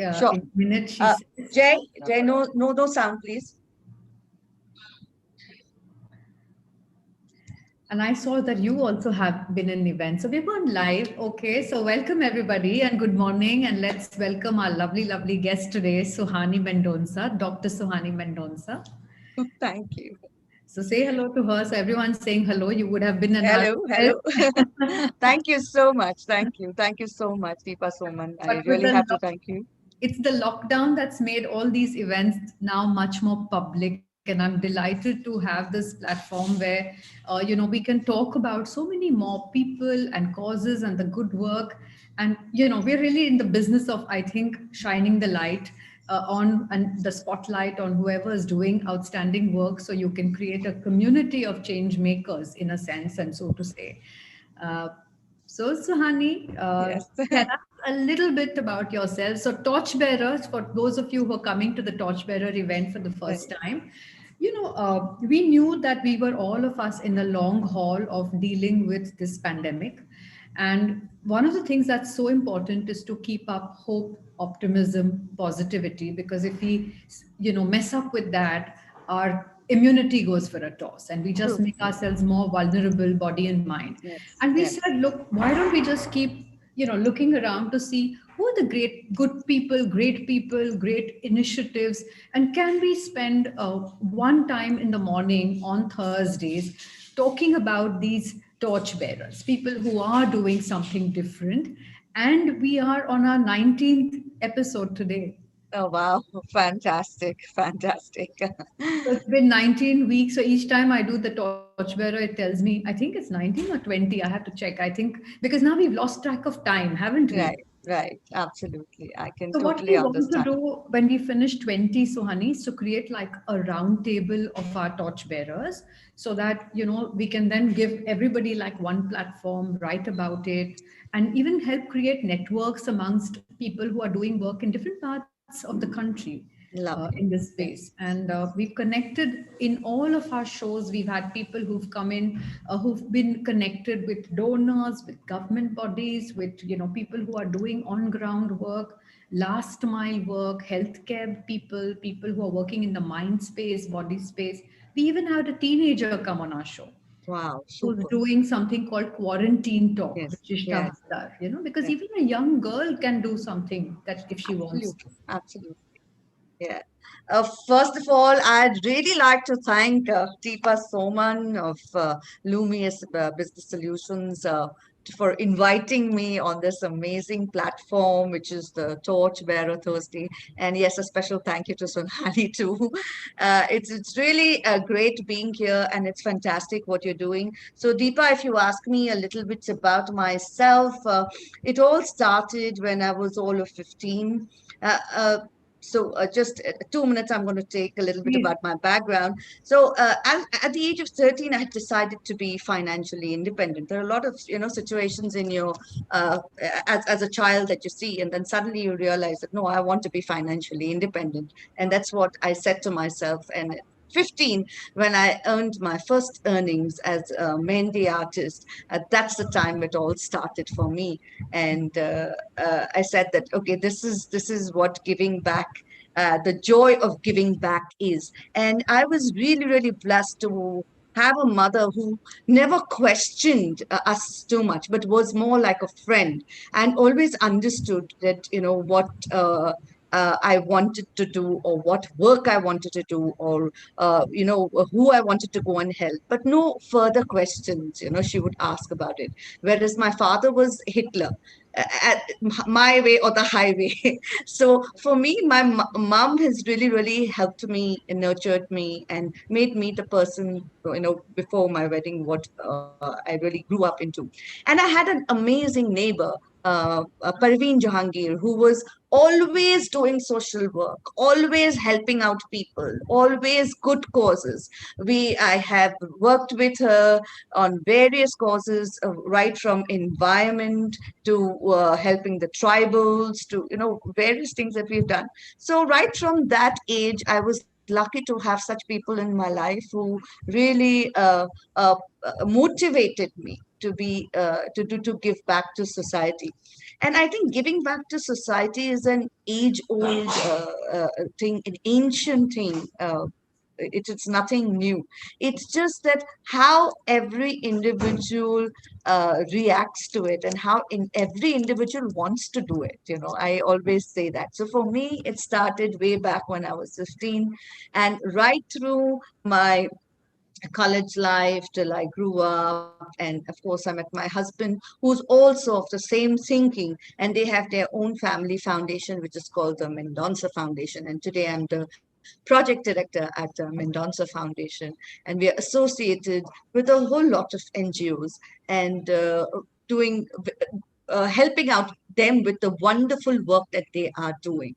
Sure. in a minute, she Uh, says. Jay, no sound, please. And I saw that you also have been in events. So we're going live. Okay. So welcome everybody and good morning. And let's welcome our lovely, lovely guest today, Suhani Mendonsa, Dr. Suhani Mendonsa. Thank you. So say hello to her. So everyone's saying hello. You would have been an Hello, hello. artist. Thank you so much. Thank you. Thank you so much, Deepa Soman. I But with really the have to thank you. it's the lockdown that's made all these events now much more public, and I'm delighted to have this platform where we can talk about so many more people and causes and the good work. And we're really in the business of, I think, shining the light on and the spotlight on whoever is doing outstanding work, so you can create a community of change makers in a sense, and so to say. uh, so, Suhani, Yes. tell us a little bit about yourself. So, Torchbearers, for those of you who are coming to the Torchbearer event for the Right. first time, we knew that we were all of us in the long haul of dealing with this pandemic. And one of the things that's so important is to keep up hope, optimism, positivity, because if we, mess up with that, our immunity goes for a toss and we just True. make ourselves more vulnerable, body and mind. Yes. And we Yes. said, look, why don't we just keep, looking around to see who are the good people, great initiatives, and can we spend one time in the morning on Thursdays talking about these torchbearers, people who are doing something different. And we are on our 19th episode today. Oh, wow. Fantastic. Fantastic. So it's been 19 weeks. So each time I do the torchbearer, it tells me, I think it's 19 or 20. I have to check. I think because now we've lost track of time, haven't we? Right. Right. Absolutely. I can So what totally we want to understand. do when we finish 20, Suhani, is to create like a round table of our torchbearers, so that we can then give everybody like one platform, write about it, and even help create networks amongst people who are doing work in different parts of the country. In Lovely. this space, Yes. and we've connected in all of our shows. We've had people who've come in, who've been connected with donors, with government bodies, with people who are doing on ground work, last mile work, healthcare people, people who are working in the mind space, body space. We even had a teenager come on our show Wow. who's Super. doing something called quarantine talk, Yes. which is Yes. Havdar, because Yes. even a young girl can do something that if she wants to. Absolutely. Absolutely. Yeah. First of all, I'd really like to thank Deepa Soman of Lumiere Business Solutions for inviting me on this amazing platform, which is the Torchbearer Thursday. And yes, a special thank you to Sonali too. It's really great being here, and it's fantastic what you're doing. So, Deepa, if you ask me a little bit about myself, it all started when I was all of 15. Uh, uh, just 2 minutes, I'm going to take a little bit Please. about my background. So at the age of 13, I had decided to be financially independent. There are a lot of situations in your as a child that you see, and then suddenly you realize that no, I want to be financially independent, and that's what I said to myself. And 15, when I earned my first earnings as a Mehndi artist, that's the time it all started for me. And I said that okay, this is what giving back, the joy of giving back is. And I was really, really blessed to have a mother who never questioned us too much, but was more like a friend and always understood that, what I wanted to do, or what work I wanted to do, or, who I wanted to go and help. But no further questions, she would ask about it. Whereas my father was Hitler, at my way or the highway. So for me, my mom has really, really helped me and nurtured me and made me the person, before my wedding, what I really grew up into. And I had an amazing neighbor, Parveen Jahangir, who was always doing social work, always helping out people, always good causes. I have worked with her on various causes, right from environment to helping the tribals, to various things that we've done. So right from that age, I was lucky to have such people in my life who really motivated me to be to give back to society. And I think giving back to society is an age-old thing, an ancient thing. It's nothing new. It's just that how every individual reacts to it, and how every individual wants to do it. I always say that. So for me, it started way back when I was 15, and right through my college life till I grew up. And of course, I met my husband, who's also of the same thinking, and they have their own family foundation, which is called the Mendonsa Foundation. And today I'm the project director at the Mendonsa Foundation. And we are associated with a whole lot of NGOs, and doing helping out them with the wonderful work that they are doing,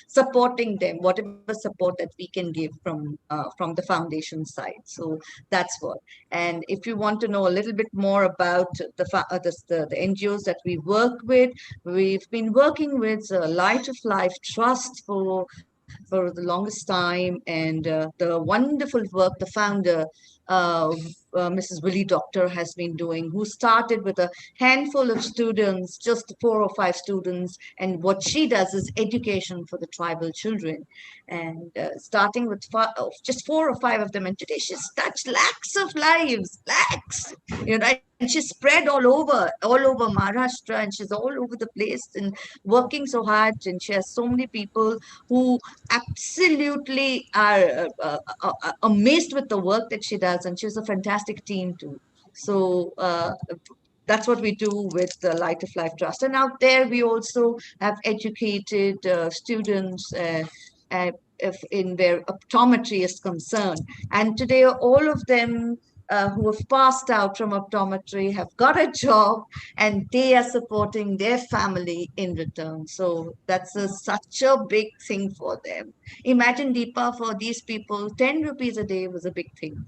supporting them, whatever support that we can give from the foundation side. So that's what. And if you want to know a little bit more about the NGOs that we work with, we've been working with Light of Life Trust for the longest time, and the wonderful work the founder, uh, Mrs. Willie Doctor, has been doing, who started with a handful of students, just 4 or 5 students, and what she does is education for the tribal children, and starting with just 4 or 5 of them, and today she's touched lakhs of lives, lakhs, and she's spread all over Maharashtra, and she's all over the place and working so hard, and she has so many people who absolutely are amazed with the work that she does, and she's a fantastic team too. So that's what we do with the Light of Life Trust. And out there, we also have educated students if in where optometry is concerned. And today, all of them who have passed out from optometry have got a job, and they are supporting their family in return. So that's such a big thing for them. Imagine, Deepa, for these people, 10 rupees a day was a big thing,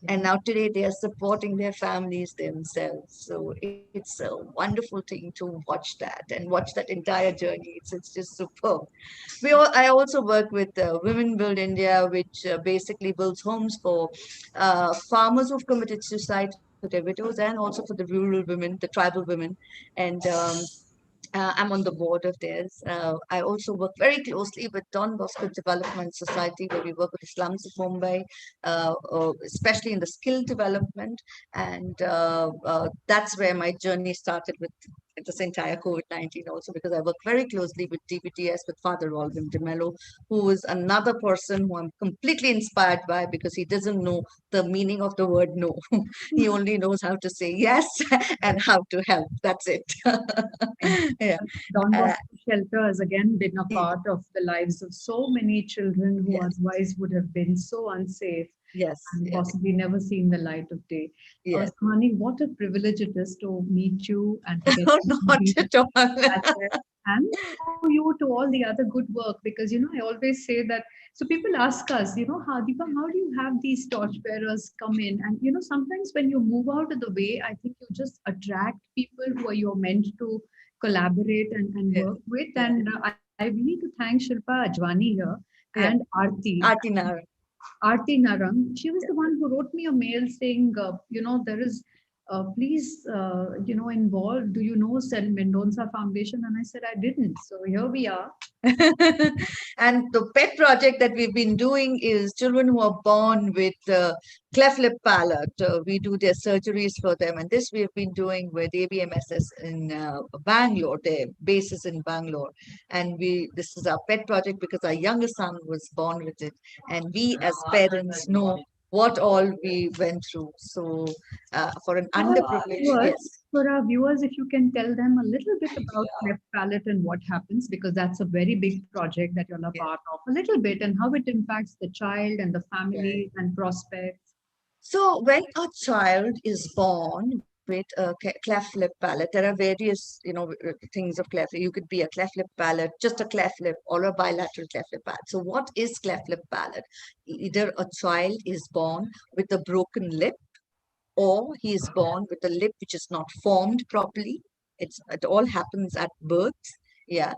and now today they are supporting their families themselves. So it's a wonderful thing to watch that and watch that entire journey. It's just superb. I also work with Women Build India, which basically builds homes for farmers who've committed suicide, for their widows, and also for the rural women, the tribal women. And I'm on the board of theirs. I also work very closely with Don Bosco Development Society, where we work with the slums of Mumbai, especially in the skill development. And that's where my journey started with this entire COVID-19 also, because I work very closely with DBTS, with Father Alvin de Mello, who is another person who I'm completely inspired by, because he doesn't know the meaning of the word no. He only knows how to say yes and how to help. That's it. And Yeah. Don Uh, Bosco Shelter has again been a y- part of the lives of so many children who yes, otherwise would have been so unsafe yes, and yes, possibly never seen the light of day. yes. Suhani, what a privilege it is to meet you and to get Oh, to know not you at all. as well, and know you to all the other good work. Because I always say that. So people ask us, how, Deepa, how do you have these torchbearers come in? And sometimes when you move out of the way, I think you just attract people who are you're meant to collaborate and Yeah, work with. yeah, And I we need to thank Shilpa Ajwani here and yeah. Aarti. Artinara. Aarti Narang, she was Yeah. the one who wrote me a mail saying, there is, please, involve, do you know Sel Mendonsa Foundation? And I said, I didn't. So here we are. And the pet project that we've been doing is children who are born with cleft lip palate. We do their surgeries for them, and this we have been doing with ABMSS in Bangalore. Their base is in Bangalore, and this is our pet project because our youngest son was born with it, and we as parents know what all we went through. So for an For our underprivileged, viewers, yes. for our viewers, if you can tell them a little bit about cleft palate and what happens, because that's a very big project that you're a Yeah. part of, a little bit, and how it impacts the child and the Right. family and prospects. So when a child is born with a cleft lip palate, there are various, things of cleft. You could be a cleft lip palate, just a cleft lip, or a bilateral cleft lip palate. So what is cleft lip palate? Either a child is born with a broken lip, or he is born with a lip which is not formed properly. It all happens at birth. Yeah.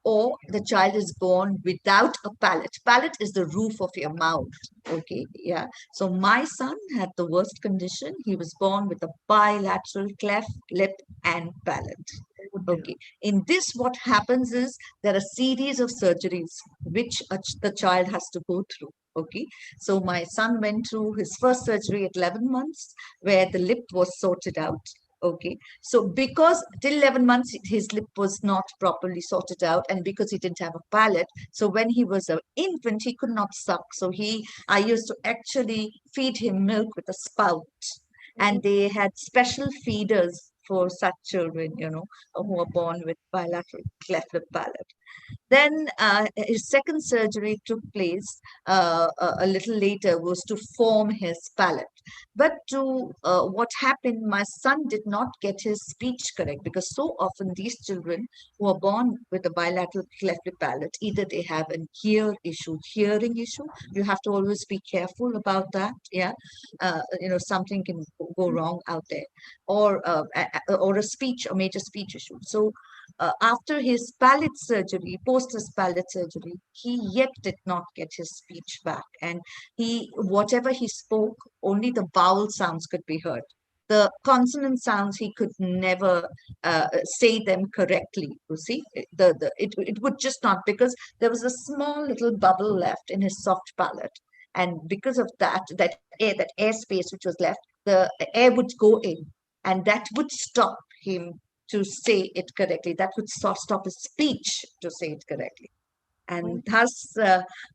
Or the child is born without a palate. Palate is the roof of your mouth. Okay. Yeah. So my son had the worst condition. He was born with a bilateral cleft lip and palate. Okay. Okay. In this, what happens is there are a series of surgeries which the child has to go through. Okay. So my son went through his first surgery at 11 months, where the lip was sorted out. Okay. So because till 11 months, his lip was not properly sorted out, and because he didn't have a palate, so when he was an infant, he could not suck. So I used to actually feed him milk with a spout, and they had special feeders for such children, who are born with bilateral cleft lip palate. Then his second surgery took place a little later, was to form his palate. But what happened, my son did not get his speech correct, because so often these children who are born with a bilateral cleft lip palate, either they have an hearing issue. You have to always be careful about that. Yeah, something can go wrong out there, or a speech, a major speech issue. So after his palate surgery, post his palate surgery, he yet did not get his speech back. And whatever he spoke, only the vowel sounds could be heard. The consonant sounds, he could never say them correctly. You see, it would just not, because there was a small little bubble left in his soft palate. And because of that air space which was left, the air would go in, and that would stop him to say it correctly. That would stop his speech to say it correctly. And thus,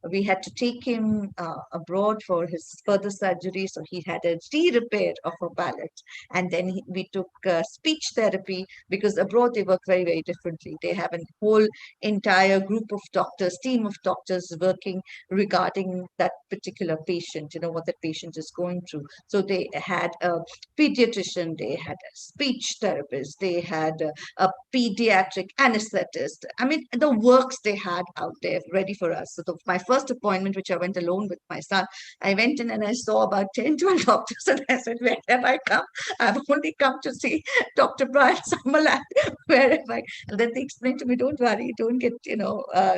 we had to take him abroad for his further surgery. So he had a re-repair of a palate. And then we took speech therapy, because abroad they work very, very differently. They have a whole entire group of doctors, team of doctors working regarding that particular patient, what that patient is going through. So they had a pediatrician, they had a speech therapist, they had a pediatric anesthetist. I mean, the works they had out there ready for us. So my first appointment, which I went alone with my son, I went in and I saw about 10, 12 doctors, and I said, where have I come? I've only come to see Dr. Brian Samalat. Where have I? And then they explained to me, don't worry, don't get,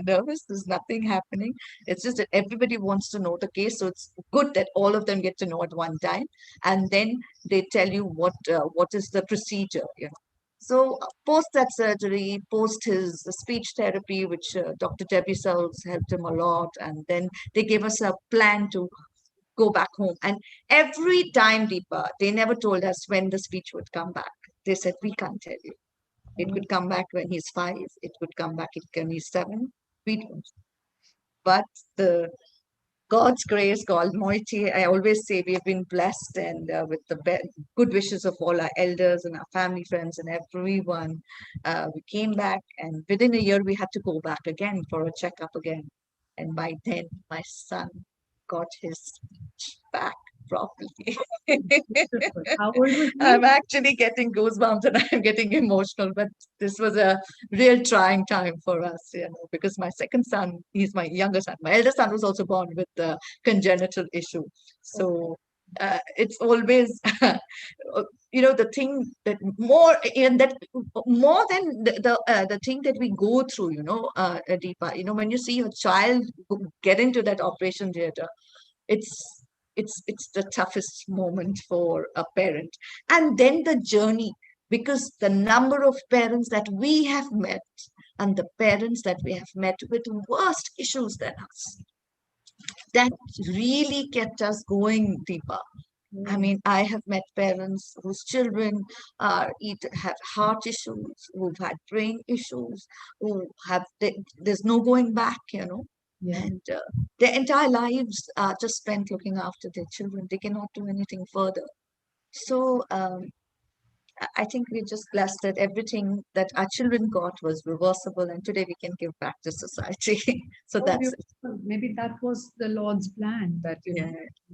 nervous. There's nothing happening. It's just that everybody wants to know the case. So it's good that all of them get to know at one time. And then they tell you what is the procedure. So post that surgery, post his speech therapy, which Dr. Debbie Sells helped him a lot, and then they gave us a plan to go back home. And every time, Deepa, they never told us when the speech would come back. They said, we can't tell you. It could come back when he's 5. It could come back when he's 7. We don't. But the God's grace, God Almighty, I always say we have been blessed, and with the good wishes of all our elders and our family friends and everyone, we came back, and within a year we had to go back again for a checkup again. And by then, my son got his speech back properly. How old was I'm he? actually getting goosebumps and I'm getting emotional, but this was a real trying time for us, because my second son, he's my younger son. My elder son was also born with a congenital issue. So it's always, the thing that more than the thing that we go through, Deepa, when you see your child get into that operation theater, it's it's the toughest moment for a parent. And then the journey, because the number of parents that we have met, and the parents that we have met with worse issues than us, that really kept us going deeper. I mean, I have met parents whose children have heart issues, who've had brain issues, there's no going back. Yeah. And their entire lives are just spent looking after their children. They cannot do anything further. So I think we're just blessed that everything that our children got was reversible, and today we can give back to society. So Oh, that's it. beautiful. Maybe that was the Lord's plan, that Yeah,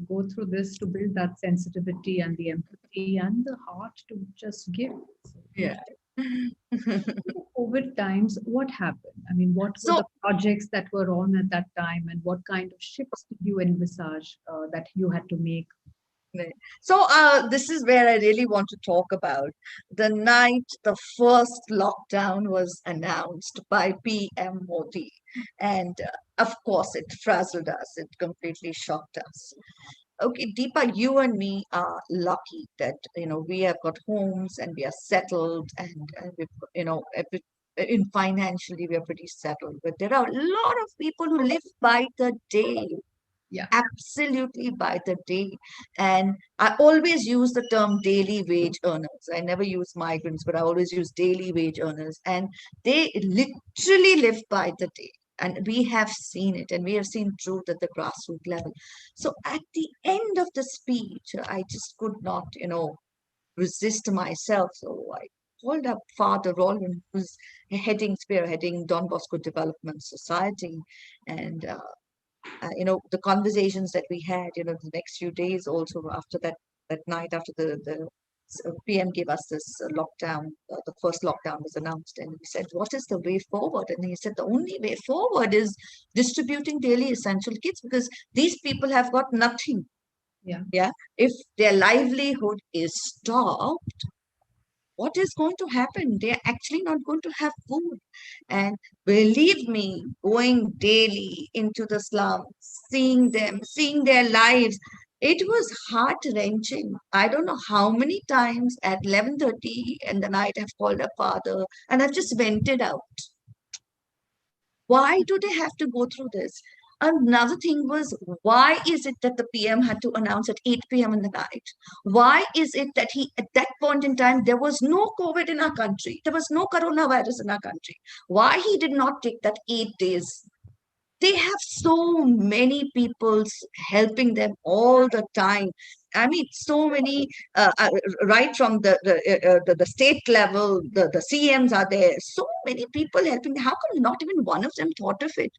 go through this to build that sensitivity and the empathy and the heart to just give. So yeah. COVID times, what happened? I mean, what were So the projects that were on at that time, and what kind of shifts did you envisage that you had to make? right. So this is where I really want to talk about the night the first lockdown was announced by PM Modi. And of course, it frazzled us, it completely shocked us. Okay, Deepa, you and me are lucky that we have got homes and we are settled, and we, in financially we are pretty settled. But there are a lot of people who live by the day, Yeah. absolutely by the day. And I always use the term daily wage earners. I never use migrants, but I always use daily wage earners. And they literally live by the day. And we have seen it, and we have seen truth at the grassroots level. So at the end of the speech, I just could not, resist myself. So I called up Father Roland, who's spearheading Don Bosco Development Society, and the conversations that we had, the next few days also after that night after the PM gave us this lockdown, the first lockdown was announced, and we said, what is the way forward? And he said, the only way forward is distributing daily essential kits because these people have got nothing. Yeah. Yeah. If their livelihood is stopped, what is going to happen? They're actually not going to have food. And believe me, going daily into the slums, seeing them, seeing their lives, it was heart-wrenching. I don't know how many times at 11:30 in the night I've called a father and I've just vented out. Why do they have to go through this? Another thing was, why is it that the PM had to announce at 8 p.m. in the night? Why is it that at that point in time, there was no COVID in our country? There was no coronavirus in our country. Why he did not take that 8 days? They have so many people helping them all the time. I mean, so many, right from the state level, the CMs are there. So many people helping. How come not even one of them thought of it?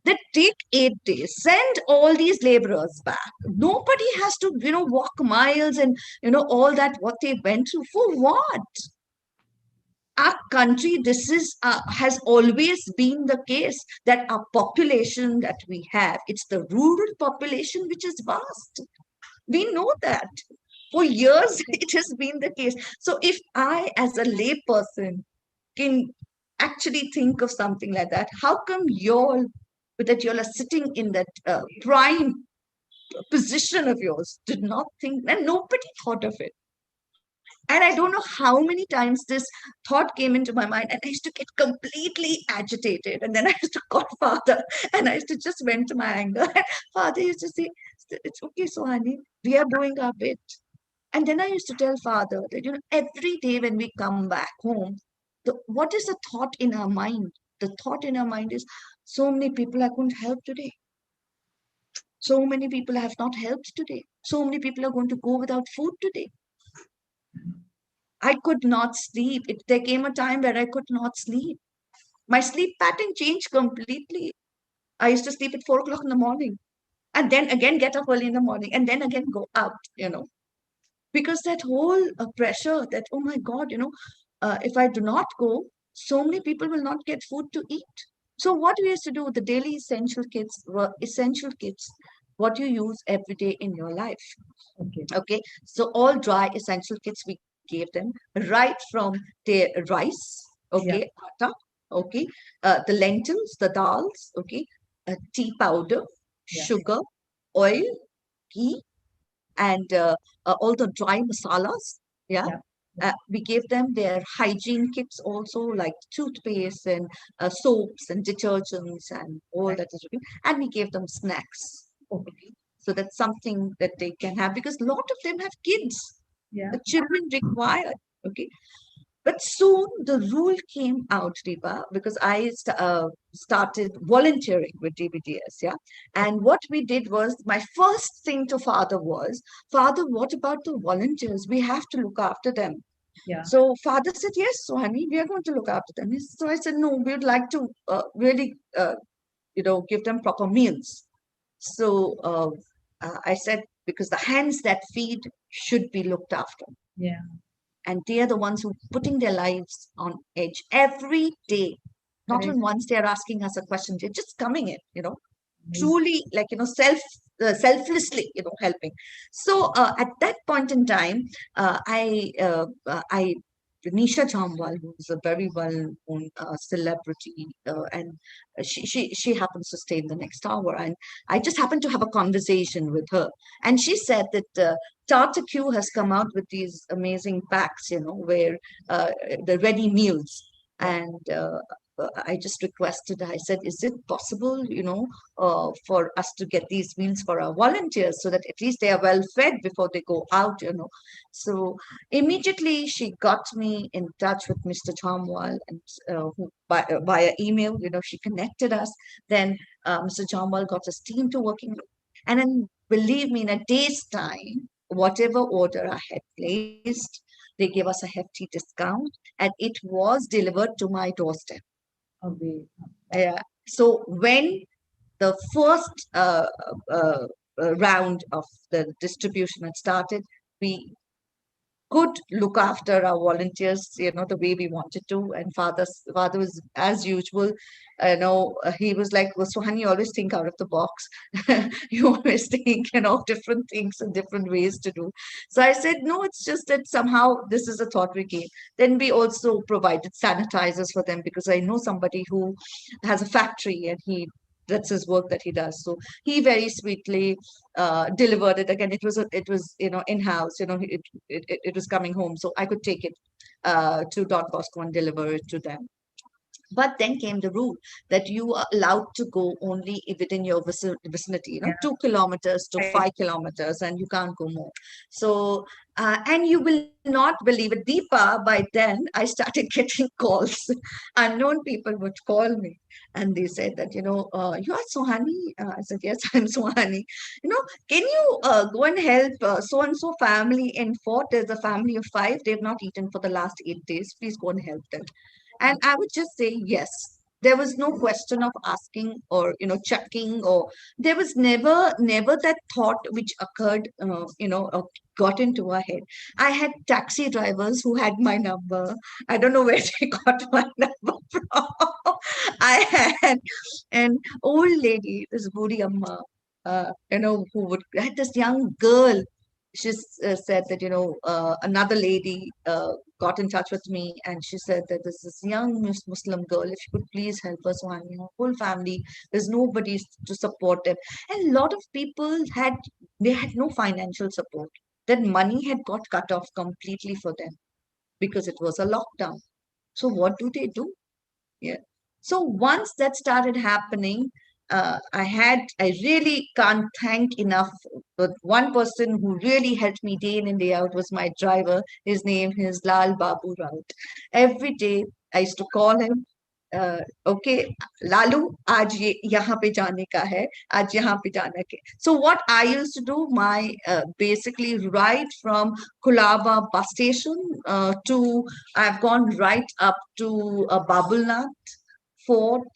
That take 8 days, send all these laborers back. Nobody has to, walk miles and, all that, what they went through. For what? Our country, this is has always been the case that our population that we have, it's the rural population which is vast. We know that. For years, it has been the case. So if I, as a layperson, can actually think of something like that, how come that you all are sitting in that prime position of yours, did not think, and nobody thought of it? And I don't know how many times this thought came into my mind, and I used to get completely agitated. And then I used to call Father, and I used to just vent to my anger. Father used to say, "It's okay, Suhani, we are doing our bit." And then I used to tell Father that, every day when we come back home, what is the thought in our mind? The thought in our mind is, so many people I couldn't help today. So many people have not helped today. So many people are going to go without food today. I could not sleep. There came a time where I could not sleep. My sleep pattern changed completely. I used to sleep at 4 o'clock in the morning and then again get up early in the morning and then again go out, because that whole pressure that, oh my God, if I do not go, so many people will not get food to eat. So what we used to do, the daily essential kits were essential kits, what you use every day in your life. Okay. Okay, so all dry essential kits we gave them, right from their rice, Yeah. okay, atta, okay, the lentils, the dals, okay, tea powder, Yeah. sugar, oil, ghee, and all the dry masalas. Yeah. Yeah. We gave them their hygiene kits also, like toothpaste and soaps and detergents and all Right. that is. And we gave them snacks. Okay. Okay. So that's something that they can have because a lot of them have kids. Yeah. The children require. Okay. But soon the rule came out, Deepa, because I started volunteering with DBDS, yeah. And what we did was, my first thing to Father was, Father, what about the volunteers? We have to look after them. Yeah. So Father said, yes, Suhani, we are going to look after them. So I said, no, we would like to really, give them proper meals. So I said, because the hands that feed should be looked after. Yeah. And they are the ones who are putting their lives on edge every day. Not Correct. even once they're asking us a question, they're just coming in, Amazing. truly, like, selflessly, helping. So at that point in time, I Nisha Jamwal, who's a very well-known celebrity, and she happens to stay in the next tower, and I just happened to have a conversation with her, and she said that Tata Q has come out with these amazing packs, where the ready meals, and I just requested. I said, "Is it possible, for us to get these meals for our volunteers so that at least they are well fed before they go out?" So immediately she got me in touch with Mr. Chamwal, and via email, she connected us. Then Mr. Chamwal got his team to working, and then believe me, in a day's time, whatever order I had placed, they gave us a hefty discount, and it was delivered to my doorstep. Away. So when the first round of the distribution had started, we could look after our volunteers, the way we wanted to. And father was, as usual, he was like, "Well, Suhani, you always think out of the box. You always think, different things and different ways to do." So I said, "No, it's just that somehow this is a thought we gave." Then we also provided sanitizers for them, because I know somebody who has a factory, and that's his work that he does. So he very sweetly delivered it. Again, it was in house. It was coming home, so I could take it to Don Bosco and deliver it to them. But then came the rule that you are allowed to go only within your vicinity, Yeah. 2 kilometers to Right. 5 kilometers, and you can't go more. So, and you will not believe it, Deepa, by then I started getting calls. Unknown people would call me, and they said that, "You are Suhani?" I said, "Yes, I'm Suhani. Can you go and help so and so family in Fort? There's a family of 5. They've not eaten for the last 8 days. Please go and help them." And I would just say yes. There was no question of asking or checking, or there was never that thought which occurred, or got into our head. I had taxi drivers who had my number. I don't know where they got my number from. I had an old lady, this Budi Amma, who I had this young girl. She said that, another lady got in touch with me, and she said that there's this young Muslim girl, if you could please help us, one, whole family, there's nobody to support them. And a lot of people they had no financial support. That money had got cut off completely for them because it was a lockdown. So what do they do? Yeah. So once that started happening, I really can't thank enough. But one person who really helped me day in and day out was my driver. His name is Lal Babu Raut. Every day I used to call him. Okay, Lalu, आज ये यहाँ पे जाने का है, आज यहाँ पे जाना है. So what I used to do, my basically right from Kulaba bus station I've gone right up to Babulnath Fort,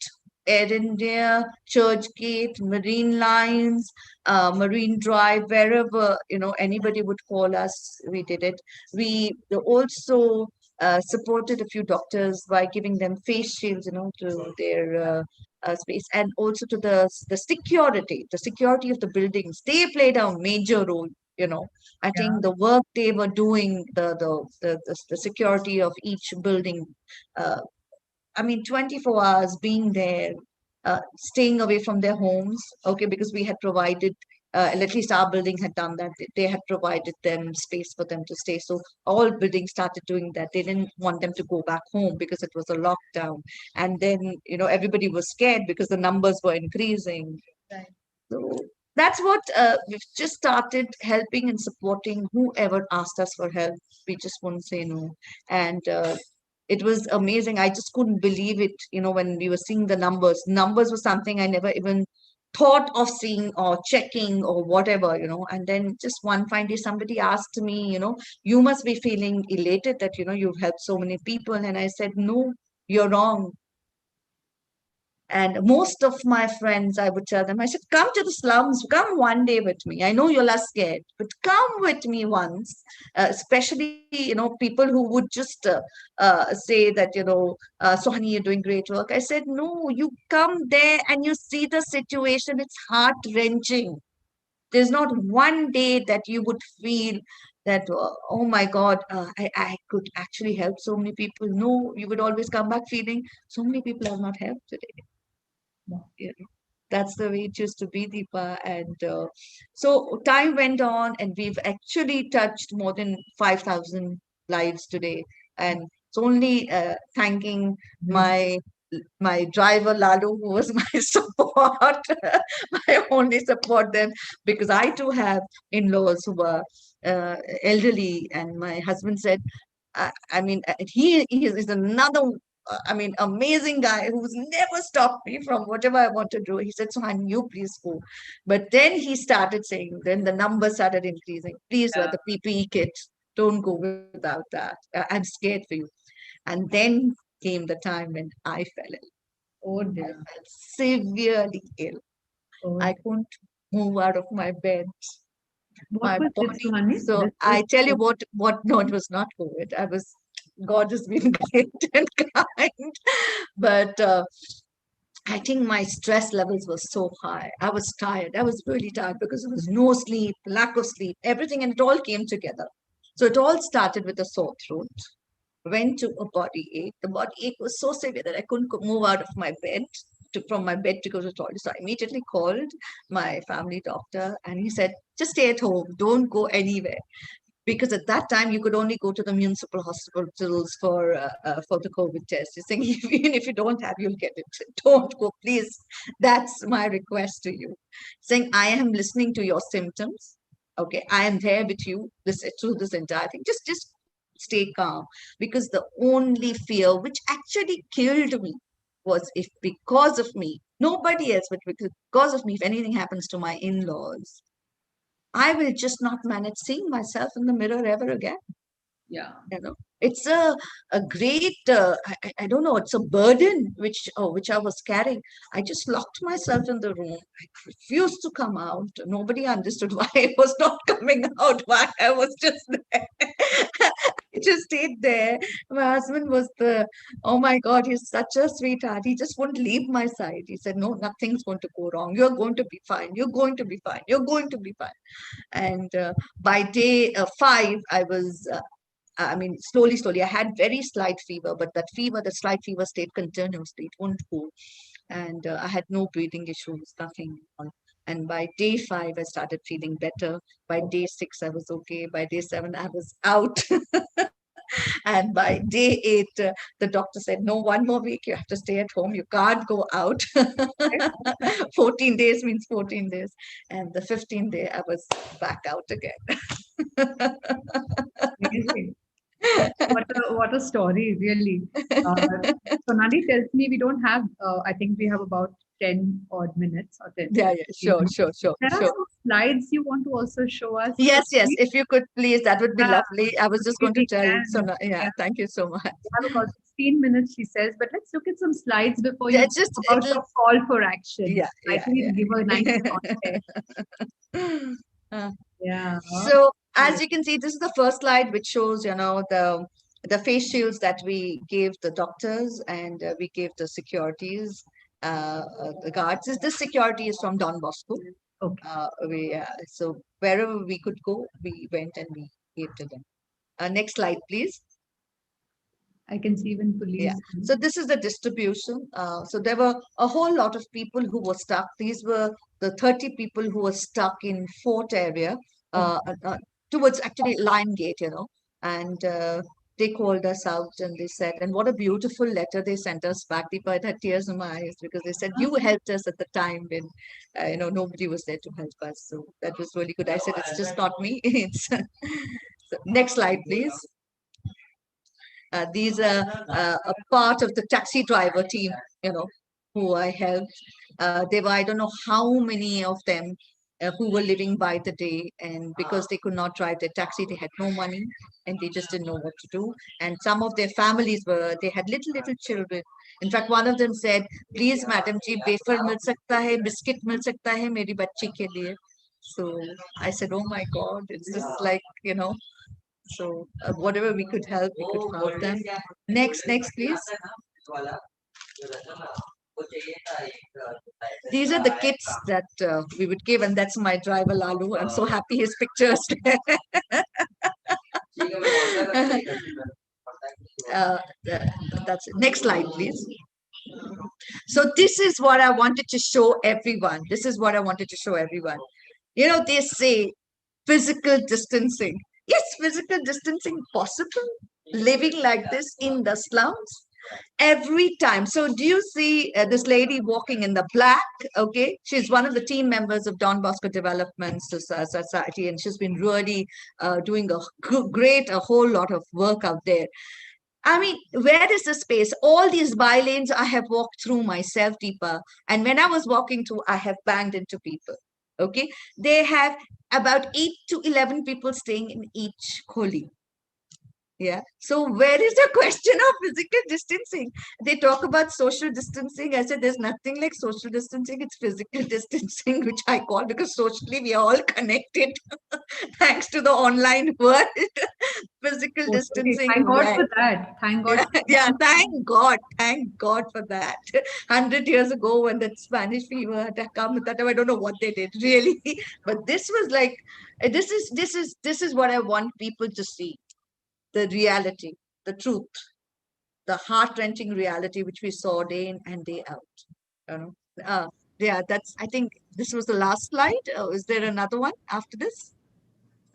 Air India, Churchgate, Marine Lines, Marine Drive, wherever anybody would call us, we did it. We also supported a few doctors by giving them face shields, to their space, and also to the security of the buildings. They played a major role. I Yeah. think the work they were doing, the security of each building. Uh, I mean, 24 hours being there, staying away from their homes, okay, because we had provided, at least our building had done that. They had provided them space for them to stay. So all buildings started doing that. They didn't want them to go back home because it was a lockdown. And then, everybody was scared because the numbers were increasing. Right. So that's what we've just started helping and supporting whoever asked us for help. We just wouldn't say no. And it was amazing. I just couldn't believe it, when we were seeing the numbers. Numbers was something I never even thought of seeing or checking or whatever. And then just one fine day, somebody asked me, "You must be feeling elated that, you've helped so many people." And I said, "No, you're wrong." And most of my friends, I would tell them, I said, "Come to the slums, come one day with me. I know you're less scared, but come with me once." Especially, people who would just say that, "Sohani, you're doing great work." I said, "No, you come there and you see the situation. It's heart wrenching. There's not one day that you would feel that, oh my God, I could actually help so many people. No, you would always come back feeling so many people have not helped today. You know, that's the way it used to be, Deepa. And so time went on, and we've actually touched more than 5,000 lives today. And it's only thanking my driver Lalu, who was my support, my only support then, because I too have in-laws who were elderly, and my husband said, I mean, he is another, I mean, amazing guy who's never stopped me from whatever I want to do. He said, Suhani, you please go. But then he started saying, then the numbers started increasing. Please wear the PPE kit. Don't go without that. I'm scared for you. And then came the time when I fell ill. Oh I dear. felt severely ill. Oh, I couldn't move out of my bed. what My was it, body. Suhani? So This was I tell you what, no, it was not COVID. God has been great and kind. But I think my stress levels were so high. I was tired. I was really tired because there was no sleep, lack of sleep, everything, and it all came together. So it all started with a sore throat, went to a body ache. The body ache was so severe that I couldn't move out of my bed, from my bed to go to the toilet. So I immediately called my family doctor, and he said, just stay at home, don't go anywhere. Because at that time you could only go to the municipal hospitals for the COVID test. He's saying, even if you don't have, you'll get it. Don't go, please. That's my request to you. Saying, I am listening to your symptoms. Okay, I am there with you through this entire thing. Just stay calm, because the only fear which actually killed me was, if because of me, nobody else, but because of me, if anything happens to my in-laws, I will just not manage seeing myself in the mirror ever again. yeah. You know, it's a great, I don't know, it's a burden which I was carrying. I just locked myself in the room. I refused to come out. Nobody understood why I was not coming out, why I was just there. I just stayed there. My husband was oh my God, he's such a sweetheart. He just wouldn't leave my side. He said, no, nothing's going to go wrong. You're going to be fine. You're going to be fine. You're going to be fine. And by day 5, I mean, slowly, I had very slight fever, but the slight fever stayed continuously. It wouldn't go. And I had no breathing issues, nothing. And by day 5, I started feeling better. By day 6, I was okay. By day 7, I was out. And by day 8, the doctor said, no, one more week, you have to stay at home. You can't go out. 14 days means 14 days. And the 15th day, I was back out again. Amazing. What a story, really. Sonali tells me we don't have, I think we have about 10 odd minutes or 10, Yeah, yeah, 15 sure, minutes. sure, sure, There are sure. some slides you want to also show us. Yes, yes. Please. If you could please, that would be Yeah, lovely. I was just maybe going to we tell you. So, can. yeah, Yeah, thank you so much. we have about 16 minutes, she says, but let's look at some slides before Yeah, you it's just, talk about it'll, your call for action. yeah, I yeah, think it'll give a nice yeah. context. Uh, Yeah. So as Okay. you can see, this is the first slide which shows, the face shields that we gave the doctors, and we gave the securities, the guards. This security is from Don Bosco. Okay. So wherever we could go, we went and we gave to them. Next slide, please. I can see even Yeah. police. So this is the distribution. So there were a whole lot of people who were stuck. These were the 30 people who were stuck in Fort area, Okay. towards actually Lion Gate, and they called us out, and they said, and what a beautiful letter they sent us back. Deepa, I had tears in my eyes, because they said, you helped us at the time when, nobody was there to help us. So that was really good. I said, it's just not me. It's so next slide, please. These are a part of the taxi driver team, who I helped. There were, I don't know how many of them who were living by the day, and because they could not drive their taxi, they had no money, and they just didn't know what to do. And some of their families they had little children. In fact, one of them said, please madam ji, wafer mil sakta hai, biscuit mil sakta hai meri bachchi ke liye. So I said, oh my God, it's just like, so whatever we could help, we could help them. Next, please. These are the kits that we would give, and that's my driver Lalu. I'm so happy his pictures. That's it. Next slide, please. So this is what I wanted to show everyone. This is what I wanted to show everyone. They say physical distancing. Is physical distancing possible? Living like this in the slums? Every time. So do you see this lady walking in the black? Okay. She's one of the team members of Don Bosco Development Society, and she's been really doing a whole lot of work out there. I mean, where is the space? All these bylanes I have walked through myself, Deepa. And when I was walking through, I have banged into people. Okay. They have about 8 to 11 people staying in each gully. Yeah. So where is the question of physical distancing? They talk about social distancing. I said there's nothing like social distancing. It's physical distancing, which I call, because socially we are all connected thanks to the online world. Physical Okay, distancing. thank God Well, for that. Thank God yeah, for yeah, that. thank God for that. 100 years ago, when that Spanish fever had come, at that time I don't know what they did really, but this was like, this is what I want people to see: the reality, the truth, the heart-wrenching reality which we saw day in and day out. You know, yeah, that's. I think this was the last slide. Is there another one after this?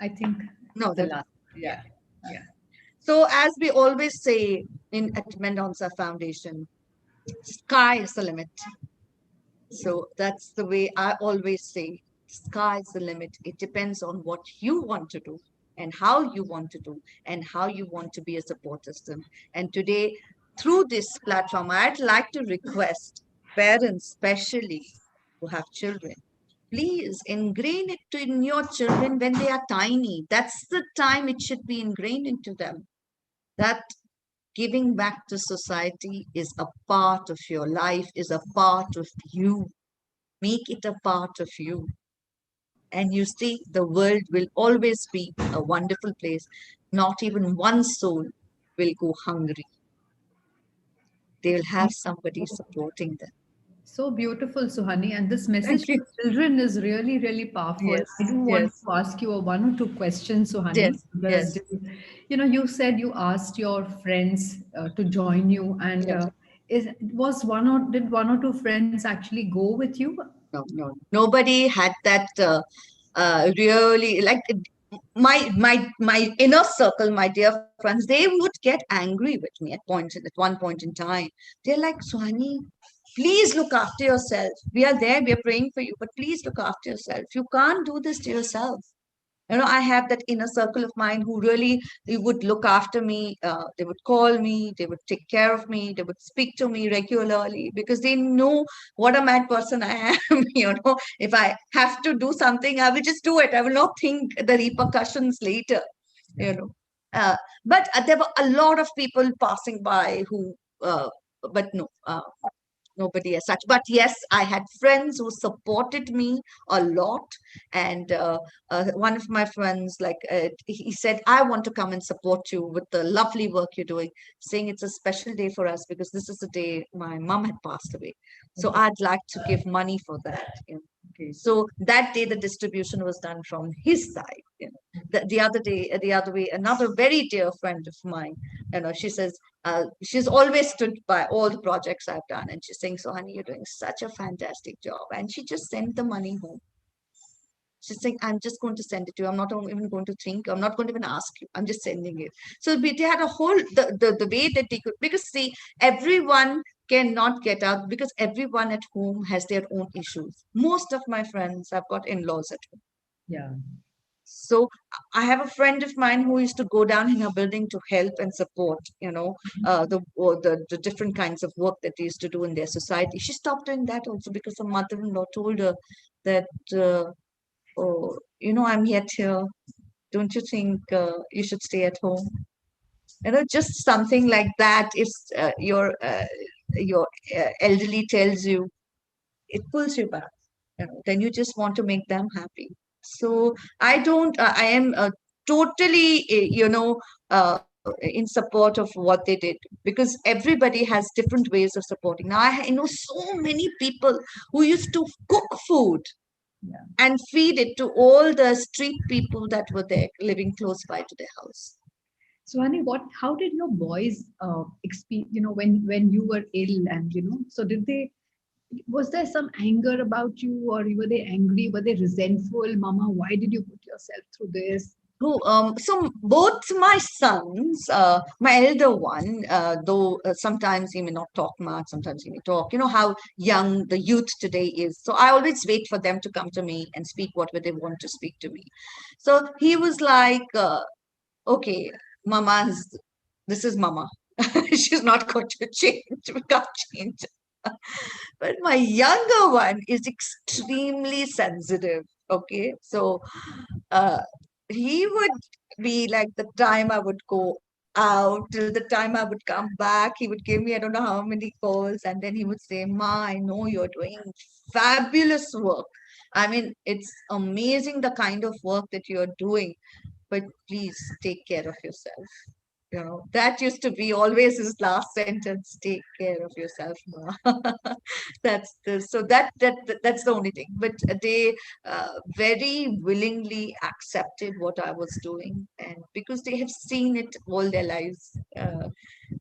I think No, the that. last. Yeah. Yeah, yeah. So as we always say at Mendonsa Foundation, sky is the limit. So that's the way I always say, sky's the limit. It depends on what you want to do and how you want to do and how you want to be a support system. And today, through this platform, I'd like to request parents, especially who have children, please ingrain it in your children when they are tiny. That's the time it should be ingrained into them. That giving back to society is a part of your life, is a part of you. Make it a part of you. And you see, the world will always be a wonderful place. Not even one soul will go hungry. They will have somebody supporting them. So beautiful, Suhani. And this Thank message you. for children is really, really powerful. I Yes, do want yes, to ask you a one or two questions, Suhani, yes, because yes, you said you asked your friends to join you, and yes. did one or two friends actually go with you? No, no. Nobody had that really like my inner circle, my dear friends. They would get angry with me at one point in time. They're like, Suhani, please look after yourself. We are there, we are praying for you, but please look after yourself. You can't do this to yourself. I have that inner circle of mine who really, they would look after me. They would call me, they would take care of me, they would speak to me regularly because they know what a mad person I am. If I have to do something, I will just do it. I will not think the repercussions later. you know uh, but there were a lot of people passing by who but no, nobody as such. But yes, I had friends who supported me a lot. And one of my friends, like, he said, I want to come and support you with the lovely work you're doing, saying it's a special day for us because this is the day my mom had passed away. So Okay. I'd like to give money for that. Okay. So that day the distribution was done from his side. The other day, the other way, another very dear friend of mine, she says, she's always stood by all the projects I've done. And she's saying, so, honey, you're doing such a fantastic job. And she just sent the money home. She's saying, I'm just going to send it to you. I'm not even going to think. I'm not going to even ask you. I'm just sending it. So they had a whole, the way that they could, because see, everyone cannot get out because everyone at home has their own issues. Most of my friends have got in-laws at home. Yeah. So I have a friend of mine who used to go down in her building to help and support, the different kinds of work that they used to do in their society. She stopped doing that also because her mother-in-law told her that, oh, I'm yet here. Don't you think you should stay at home? Just something like that. If your elderly tells you, it pulls you back. Then you just want to make them happy. So I don't. I am totally, in support of what they did because everybody has different ways of supporting. Now I know so many people who used to cook food Yeah. and feed it to all the street people that were there living close by to their house. Swani, how did your boys experience, when you were ill, and, so did they, was there some anger about you, or were they angry? Were they resentful? Mama, why did you put yourself through this? So both my sons, my elder one, though sometimes he may not talk much, sometimes he may talk. You know how young the youth today is. So I always wait for them to come to me and speak whatever they want to speak to me. So he was like, okay, Mama's, this is Mama. She's not going to change. We can't change. But my younger one is extremely sensitive. Okay, so uh, he would be like the time I would go out till the time I would come back. He would give me I don't know how many calls, and then he would say, "Ma, I know you're doing fabulous work. I mean, it's amazing the kind of work that you're doing, but please take care of yourself." That used to be always his last sentence: take care of yourself, Ma. That's the only thing. But they very willingly accepted what I was doing, and because they have seen it all their lives.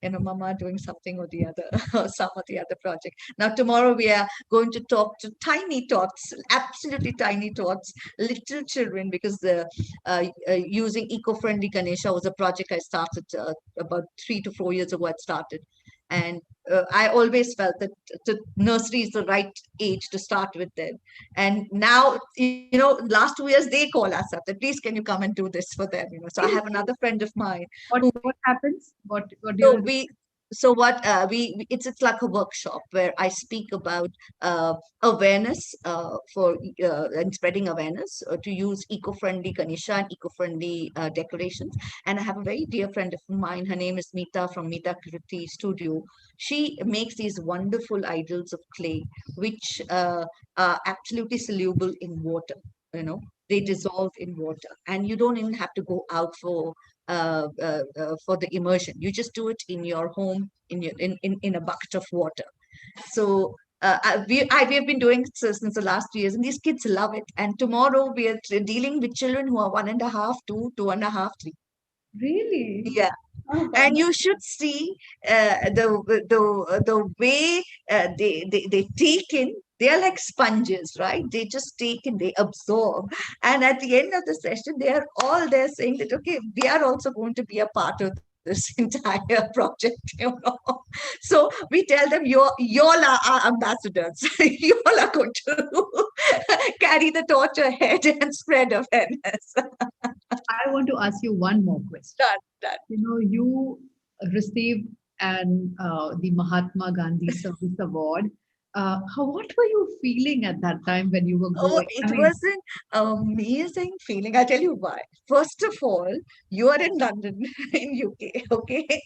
Mama doing something or the other, or some or the other project. Now, tomorrow we are going to talk to tiny tots, absolutely tiny tots, little children, because using eco-friendly Ganesha was a project I started about 3 to 4 years ago. I started, and I always felt that the nursery is the right age to start with them. And now, last 2 years they call us up that please can you come and do this for them. So I have another friend of mine What who what happens? What do so you? we so what it's like a workshop where I speak about awareness for and spreading awareness to use eco-friendly Ganesha and eco-friendly decorations. And I have a very dear friend of mine. Her name is Meeta from Meeta Kriti Studio. She makes these wonderful idols of clay, which are absolutely soluble in water. They dissolve in water, and you don't even have to go out for the immersion. You just do it in your home in a bucket of water. So we have been doing it since the last 2 years, and these kids love it. And tomorrow we are dealing with children who are 1.5, 2.5, 3. Really? Yeah, Oh God. and you should see the way they take in. They are like sponges, right? They just take in, they absorb, and at the end of the session they are all there saying that, okay, we are also going to be a part of this entire project. So we tell them, you all are ambassadors. You all are going to carry the torch ahead and spread awareness. I want to ask you one more question. Done. You received the Mahatma Gandhi Service Award. What were you feeling at that time when you were Oh, going? it was an amazing feeling. I'll tell you why. First of all, you are in London, in UK, okay?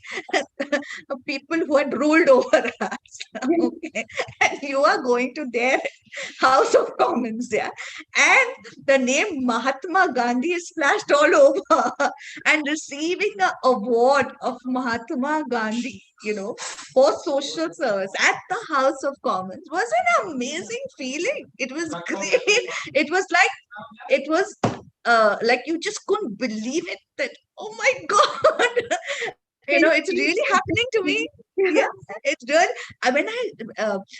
People who had ruled over us, okay? And you are going to their House of Commons, yeah? And the name Mahatma Gandhi is splashed all over. And receiving an award of Mahatma Gandhi, for social service at the House of Commons was an amazing feeling. It was great. It was like like you just couldn't believe it that, oh my God, it's really happening to me. Yeah, it's good. I mean,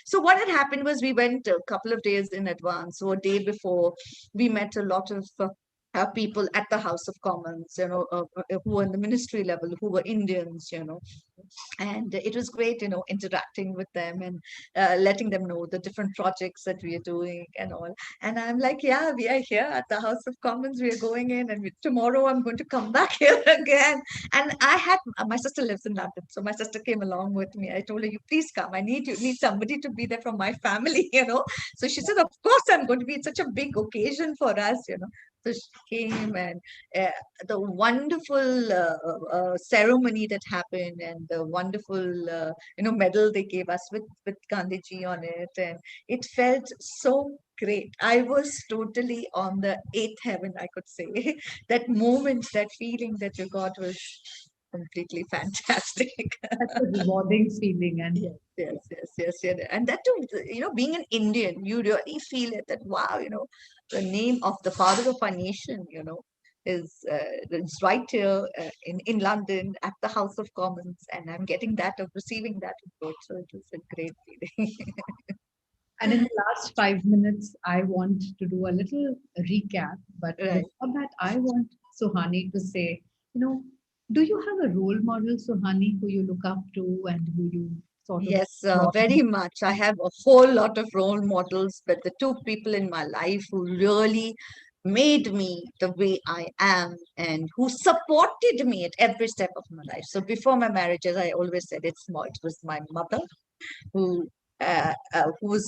so what had happened was we went a couple of days in advance, so a day before, we met a lot of people at the House of Commons, who were in the ministry level, who were Indians, and it was great, interacting with them and letting them know the different projects that we are doing and all. And I'm like, yeah, we are here at the House of Commons. We are going in, and tomorrow I'm going to come back here again. And I had my sister lives in London, so my sister came along with me. I told her, you please come. I need somebody to be there from my family. So she said, of course I'm going to be. It's such a big occasion for us. So she came, and uh, the wonderful ceremony that happened, and the wonderful medal they gave us with Gandhiji on it, and it felt so great. I was totally on the eighth heaven, I could say. That moment, that feeling that you got was completely fantastic. That's a rewarding feeling, and Yes. And that too, being an Indian, you really feel it that, wow, the name of the father of our nation, is right here in London at the House of Commons, and I'm getting that of receiving that report. So it was a great feeling. And in the last 5 minutes, I want to do a little recap. But Right. before that, I want Suhani to say, you know, do you have a role model, Suhani, who you look up to and who you sort of Yes, join? very much. I have a whole lot of role models, but the two people in my life who really made me the way I am and who supported me at every step of my life. So before my marriage, as I always said, it was my mother who who was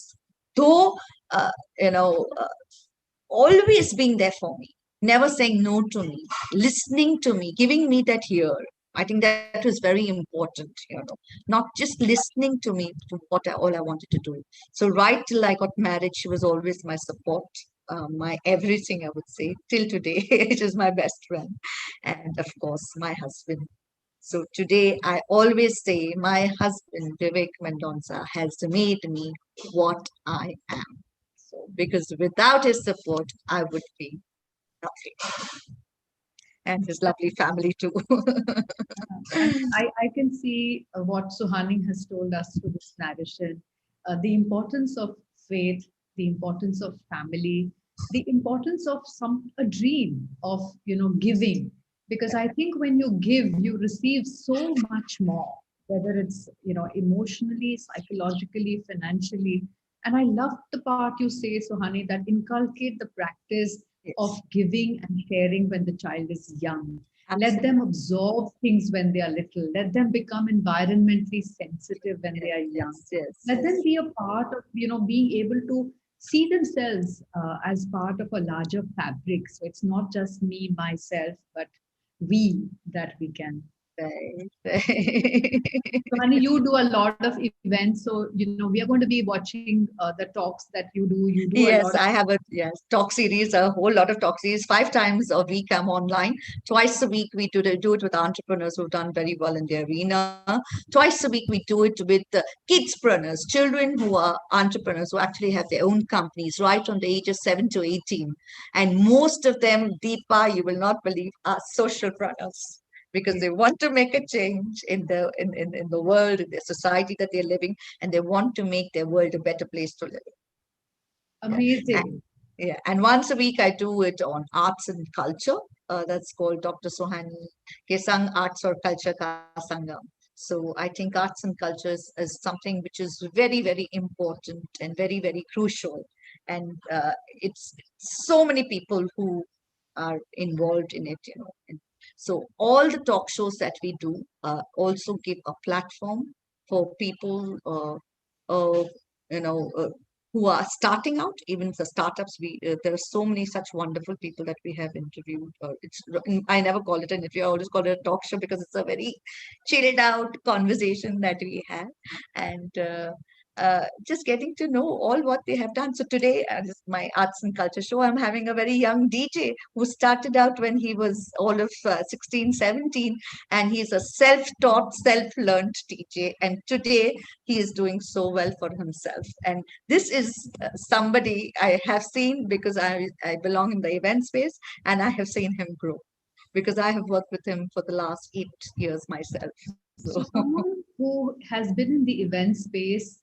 though uh, you know always being there for me, never saying no to me, listening to me, giving me that ear. I think that was very important, not just listening to me to all I wanted to do. So right till I got married, she was always my support, my everything, I would say, till today. It is my best friend, and of course my husband. So today I always say my husband, Vivek Mendonsa, has made me what I am. So because without his support, I would be nothing. And his lovely family too. And I can see what Suhani has told us through this narration, the importance of faith, the importance of family, the importance of a dream of giving. Because I think when you give, you receive so much more, whether it's emotionally, psychologically, financially. And I love the part you say, Suhani, that inculcate the practice of Yes, giving and sharing when the child is young. Let them absolutely. absorb things when they are little. Let them become environmentally sensitive when they Yes, are young. yes, yes, Let them yes. be a part of, being able to see themselves as part of a larger fabric. So it's not just me, myself, but we that we can. Right, right. So, Hani, you do a lot of events. So, we are going to be watching the talks that you do. You do a lot of. Yes, I have a talk series, a whole lot of talk series. 5 times a week I'm online. Twice a week we do it with entrepreneurs who've done very well in their arena. Twice a week we do it with kidspreneurs, children who are entrepreneurs who actually have their own companies right from the ages 7 to 18. And most of them, Deepa, you will not believe, are socialpreneurs because they want to make a change in the world, in the society that they're living, and they want to make their world a better place to live. Yeah. Amazing. And, yeah. And once a week, I do it on arts and culture. That's called Dr. Suhani ke Sang Arts or Culture Ka Sangam. So I think arts and cultures is something which is very, very important and very, very crucial. And it's so many people who are involved in it, And so all the talk shows that we do also give a platform for people, uh, you know, uh, who are starting out, even the startups. There are so many such wonderful people that we have interviewed. I never call it an interview, I always call it a talk show because it's a very chilled out conversation that we have, and just getting to know all what they have done. So today, this is my arts and culture show. I'm having a very young DJ who started out when he was all of 16, 17, and he's a self-taught, self-learned DJ. And today he is doing so well for himself. And this is somebody I have seen because I belong in the event space, and I have seen him grow because I have worked with him for the last 8 years myself. So So, someone who has been in the event space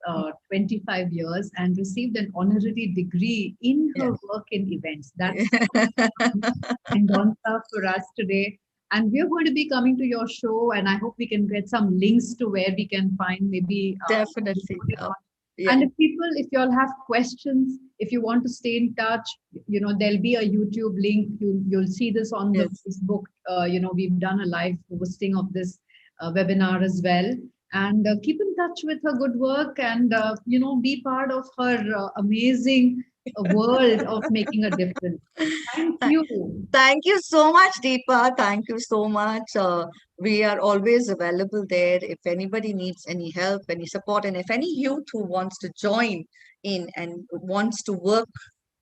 25 years and received an honorary degree in yeah. her work in events. That's Mendonsa for us today. And we're going to be coming to your show, and I hope we can get some links to where we can find maybe you Definitely. put it on. Yeah. And if you all have questions, if you want to stay in touch, there'll be a YouTube link. You'll see this on the Yes. Facebook. We've done a live hosting of this webinar as well. And keep in touch with her good work, and be part of her amazing world of making a difference. Thank Th- you. Thank you so much, Deepa. Thank you so much. We are always available there if anybody needs any help, any support, and if any youth who wants to join in and wants to work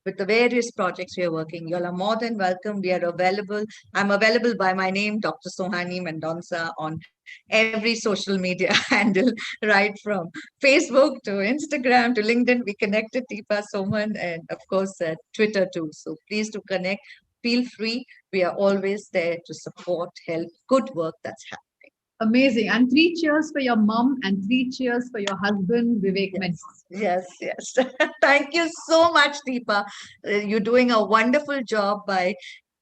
with the various projects we are working. You all are more than welcome. We are available. I'm available by my name, Dr. Suhani Mendonsa, on every social media handle, right from Facebook to Instagram to LinkedIn. We connected Deepa, Soman, and of course Twitter too. So please do connect. feel free. We are always there to support, help, good work that's happening. Amazing. And three cheers for your mom and three cheers for your husband, Vivek Mendonsa. Yes, yes, yes. Thank you so much, Deepa. You're doing a wonderful job by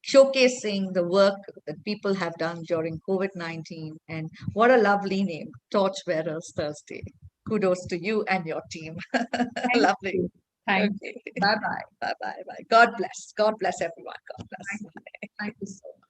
showcasing the work that people have done during COVID-19. And what a lovely name, Torchbearers Thursday. Kudos to you and your team. Thank Lovely. you. Thank you. Okay. Bye bye. Bye bye bye. God bless. God bless everyone. God Thank bless. you. Thank you so